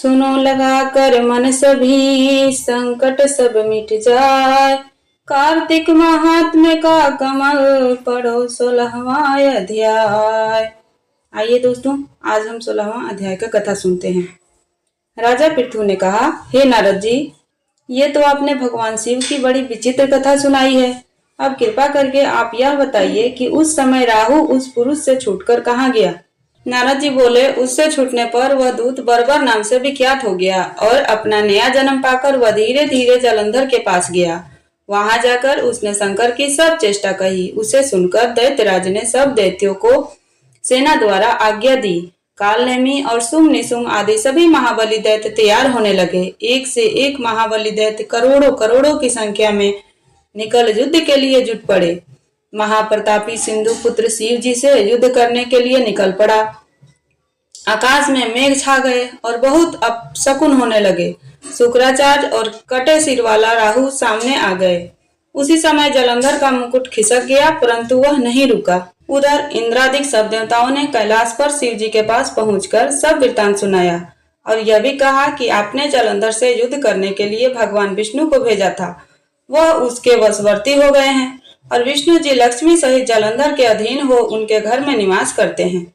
सुनो लगा कर मन सभी, संकट सब मिट जाए। कार्तिक महात्म्य का कमल, पढ़ो 16वां अध्याय। आइए दोस्तों, आज हम 16वां अध्याय का कथा सुनते हैं। राजा पृथु ने कहा, हे नारद जी, ये तो आपने भगवान शिव की बड़ी विचित्र कथा सुनाई है। अब कृपा करके आप यह बताइए कि उस समय राहु उस पुरुष से छूटकर कहाँ गया। नारद जी बोले, उससे छूटने पर वह दूत बर्बर नाम से विख्यात हो गया और अपना नया जन्म पाकर वह धीरे धीरे जलंधर के पास गया। वहां जाकर उसने शंकर की सब चेष्टा कही। उसे सुनकर दैत्यराज ने सब दैत्यों को सेना द्वारा आज्ञा दी। कालनेमी और सुम निसुम आदि सभी महाबली दैत्य तैयार होने लगे। एक से एक महाबली दैत्य करोड़ों करोड़ों की संख्या में निकल युद्ध के लिए जुट पड़े। महाप्रतापी सिंधु पुत्र शिव जी से युद्ध करने के लिए निकल पड़ा। आकाश में मेघ छा गए और बहुत अपशकुन होने लगे। शुक्राचार्य और कटे सिर वाला राहु सामने आ गए। उसी समय जलंधर का मुकुट खिसक गया, परंतु वह नहीं रुका। उधर इंद्रादिक सब देवताओं ने कैलाश पर शिव जी के पास पहुंचकर सब वृतांत सुनाया और यह भी कहा कि आपने जलंधर से युद्ध करने के लिए भगवान विष्णु को भेजा था। वह उसके वशवर्ती हो गए हैं और विष्णु जी लक्ष्मी सहित जलंधर के अधीन हो उनके घर में निवास करते हैं।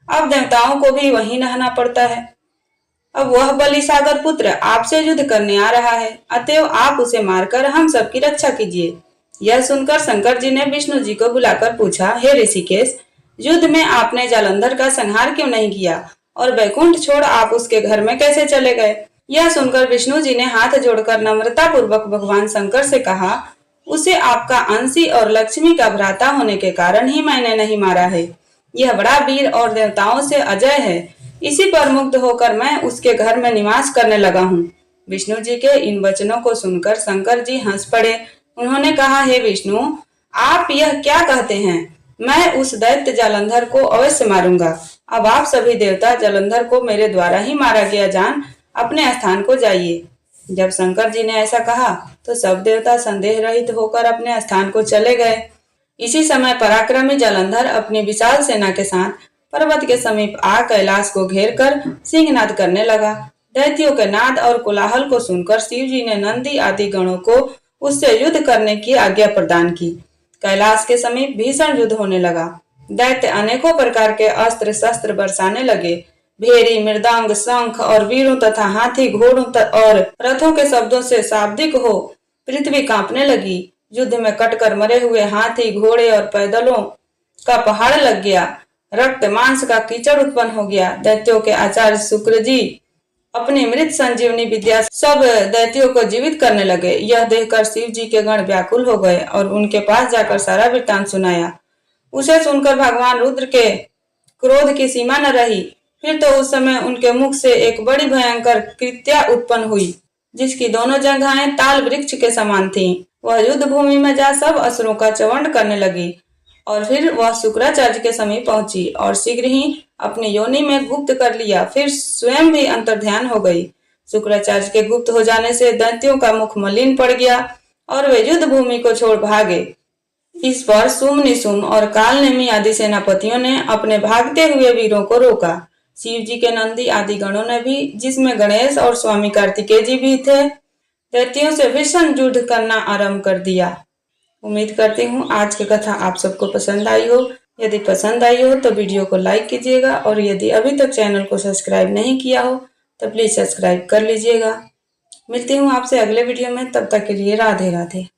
अब देवताओं को भी वहीं रहना पड़ता है। अब वह बलिसागर पुत्र आपसे युद्ध करने आ रहा है, अतएव आप उसे मारकर हम सबकी रक्षा कीजिए। यह सुनकर शंकर जी ने विष्णु जी को बुलाकर पूछा, हे ऋषिकेश, युद्ध में आपने जालंधर का संहार क्यों नहीं किया और वैकुंठ छोड़ आप उसके घर में कैसे चले गए। यह सुनकर विष्णु जी ने हाथ जोड़कर नम्रता पूर्वक भगवान शंकर से कहा, उसे आपका अंशी और लक्ष्मी का भ्राता होने के कारण ही मैंने नहीं मारा है। यह बड़ा वीर और देवताओं से अजय है। इसी पर मुग्ध होकर मैं उसके घर में निवास करने लगा हूँ। विष्णु जी के इन वचनों को सुनकर शंकर जी हंस पड़े। उन्होंने कहा, हे विष्णु, आप यह क्या कहते हैं। मैं उस दैत्य जालंधर को अवश्य मारूंगा। अब आप सभी देवता जालंधर को मेरे द्वारा ही मारा गया जान अपने स्थान को जाइए। जब शंकर जी ने ऐसा कहा तो सब देवता संदेह रहित होकर अपने स्थान को चले गए। इसी समय पराक्रमी जालंधर अपनी विशाल सेना के साथ पर्वत के समीप आ कैलाश को घेर कर सिंहनाद करने लगा। दैत्यों के नाद और कोलाहल को सुनकर शिव जी ने नंदी आदि गणों को उससे युद्ध करने की आज्ञा प्रदान की। कैलाश के समीप भीषण युद्ध होने लगा। दैत्य अनेकों प्रकार के अस्त्र शस्त्र बरसाने लगे। भेरी, मृदंग, शंख और वीरों तथा हाथी, घोड़ों और रथों के शब्दों से शाब्दिक हो पृथ्वी कांपने लगी। युद्ध में कटकर मरे हुए हाथी, घोड़े और पैदलों का पहाड़ लग गया। रक्त मांस का कीचड़ उत्पन्न हो गया। दैत्यों के आचार्य शुक्र जी अपनी मृत संजीवनी विद्या सब दैत्यों को जीवित करने लगे। यह देखकर शिव जी के गण व्याकुल हो गए और उनके पास जाकर सारा वृत्तांत सुनाया। उसे सुनकर भगवान रुद्र के क्रोध की सीमा न रही। फिर तो उस समय उनके मुख से एक बड़ी भयंकर कृत्या उत्पन्न हुई, जिसकी दोनों जंघाएं ताल वृक्ष के समान थीं। वह युद्ध भूमि में जा सब असुरों का चवंड करने लगी और फिर वह शुक्राचार्य के समीप पहुंची और शीघ्र ही अपनी योनि में गुप्त कर लिया। फिर स्वयं भी अंतर्ध्यान हो गई। शुक्राचार्य के गुप्त हो जाने से दैत्यों का मुख मलिन पड़ गया और वे युद्ध भूमि को छोड़ भागे। इस पर सुम निसुम और कालनेमी आदि सेनापतियों ने अपने भागते हुए वीरों को रोका। शिव जी के नंदी आदि गणों ने भी, जिसमें गणेश और स्वामी कार्तिकेय जी भी थे, दैत्यों से भीषण युद्ध करना आरंभ कर दिया। उम्मीद करती हूँ आज की कथा आप सबको पसंद आई हो। यदि पसंद आई हो तो वीडियो को लाइक कीजिएगा और यदि अभी तक चैनल को सब्सक्राइब नहीं किया हो तो प्लीज सब्सक्राइब कर लीजिएगा। मिलती हूँ आपसे अगले वीडियो में, तब तक के लिए राधे राधे।